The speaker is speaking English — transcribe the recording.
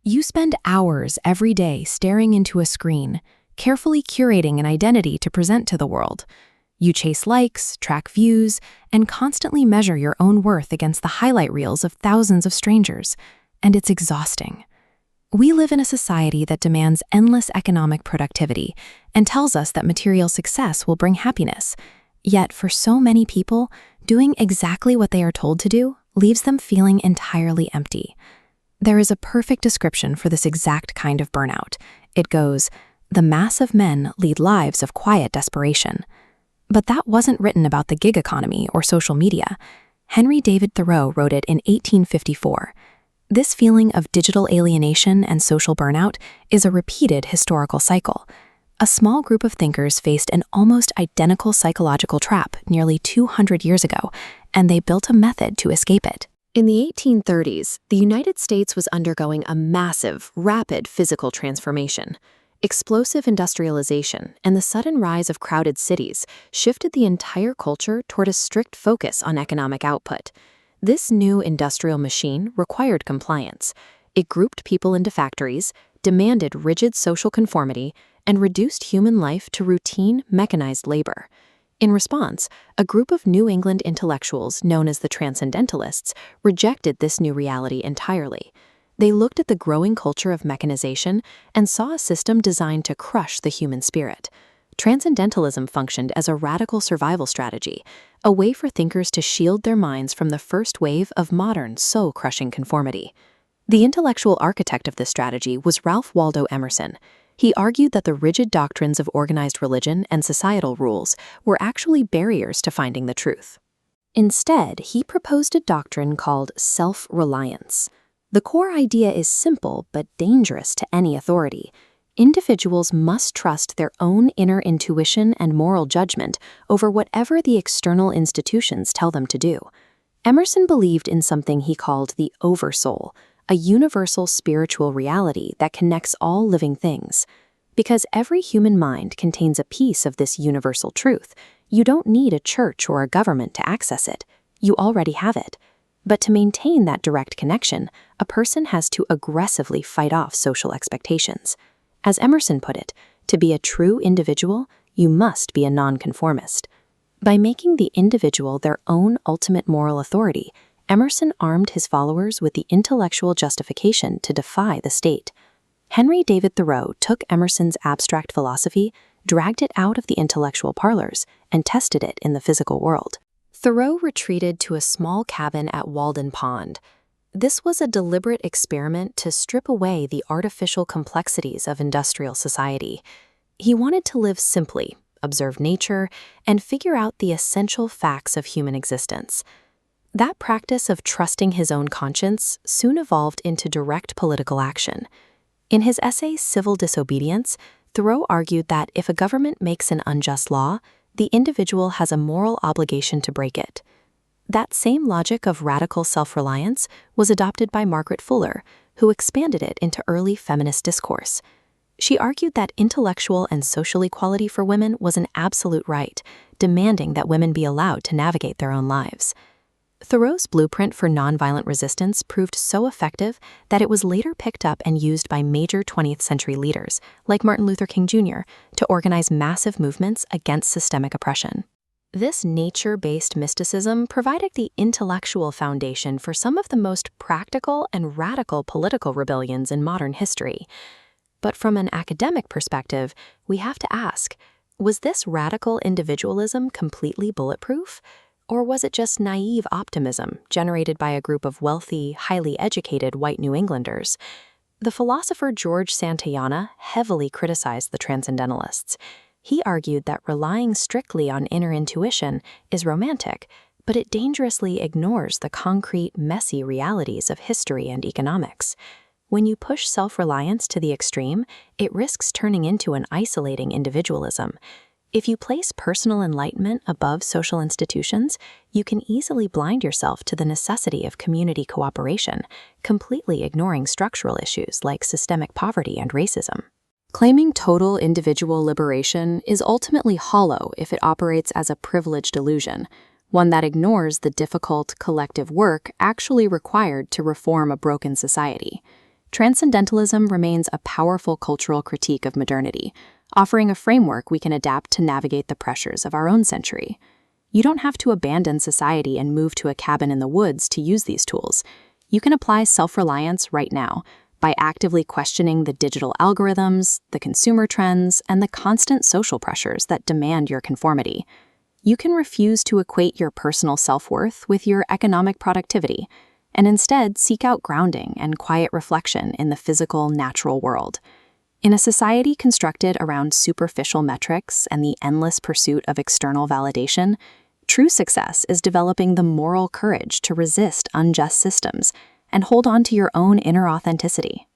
You spend hours every day staring into a screen, carefully curating an identity to present to the world. You chase likes, track views, and constantly measure your own worth against the highlight reels of thousands of strangers. And it's exhausting. We live in a society that demands endless economic productivity and tells us that material success will bring happiness. Yet, for so many people, doing exactly what they are told to do leaves them feeling entirely empty. There is a perfect description for this exact kind of burnout. It goes, "The mass of men lead lives of quiet desperation." But that wasn't written about the gig economy or social media. Henry David Thoreau wrote it in 1854. This feeling of digital alienation and social burnout is a repeated historical cycle. A small group of thinkers faced an almost identical psychological trap nearly 200 years ago, and they built a method to escape it. In the 1830s, the United States was undergoing a massive, rapid physical transformation. Explosive industrialization and the sudden rise of crowded cities shifted the entire culture toward a strict focus on economic output. This new industrial machine required compliance. It grouped people into factories, demanded rigid social conformity, and reduced human life to routine, mechanized labor. In response, a group of New England intellectuals known as the Transcendentalists rejected this new reality entirely. They looked at the growing culture of mechanization and saw a system designed to crush the human spirit. Transcendentalism functioned as a radical survival strategy, a way for thinkers to shield their minds from the first wave of modern soul-crushing conformity. The intellectual architect of this strategy was Ralph Waldo Emerson. He argued that the rigid doctrines of organized religion and societal rules were actually barriers to finding the truth. Instead, he proposed a doctrine called self-reliance. The core idea is simple but dangerous to any authority. Individuals must trust their own inner intuition and moral judgment over whatever the external institutions tell them to do. Emerson believed in something he called the oversoul, a universal spiritual reality that connects all living things. Because every human mind contains a piece of this universal truth, you don't need a church or a government to access it. You already have it. But to maintain that direct connection, a person has to aggressively fight off social expectations. As Emerson put it, to be a true individual, you must be a nonconformist. By making the individual their own ultimate moral authority, Emerson armed his followers with the intellectual justification to defy the state. Henry David Thoreau took Emerson's abstract philosophy, dragged it out of the intellectual parlors, and tested it in the physical world. Thoreau retreated to a small cabin at Walden Pond. This was a deliberate experiment to strip away the artificial complexities of industrial society. He wanted to live simply, observe nature, and figure out the essential facts of human existence. That practice of trusting his own conscience soon evolved into direct political action. In his essay Civil Disobedience, Thoreau argued that if a government makes an unjust law, the individual has a moral obligation to break it. That same logic of radical self-reliance was adopted by Margaret Fuller, who expanded it into early feminist discourse. She argued that intellectual and social equality for women was an absolute right, demanding that women be allowed to navigate their own lives. Thoreau's blueprint for nonviolent resistance proved so effective that it was later picked up and used by major 20th-century leaders, like Martin Luther King Jr., to organize massive movements against systemic oppression. This nature-based mysticism provided the intellectual foundation for some of the most practical and radical political rebellions in modern history. But from an academic perspective, we have to ask, was this radical individualism completely bulletproof? Or was it just naive optimism generated by a group of wealthy, highly educated white New Englanders? The philosopher George Santayana heavily criticized the Transcendentalists. He argued that relying strictly on inner intuition is romantic, but it dangerously ignores the concrete, messy realities of history and economics. When you push self-reliance to the extreme, it risks turning into an isolating individualism. If you place personal enlightenment above social institutions, you can easily blind yourself to the necessity of community cooperation, completely ignoring structural issues like systemic poverty and racism. Claiming total individual liberation is ultimately hollow if it operates as a privileged illusion, one that ignores the difficult collective work actually required to reform a broken society. Transcendentalism remains a powerful cultural critique of modernity, offering a framework we can adapt to navigate the pressures of our own century. You don't have to abandon society and move to a cabin in the woods to use these tools. You can apply self-reliance right now by actively questioning the digital algorithms, the consumer trends, and the constant social pressures that demand your conformity. You can refuse to equate your personal self-worth with your economic productivity, and instead seek out grounding and quiet reflection in the physical, natural world. In a society constructed around superficial metrics and the endless pursuit of external validation, true success is developing the moral courage to resist unjust systems and hold on to your own inner authenticity.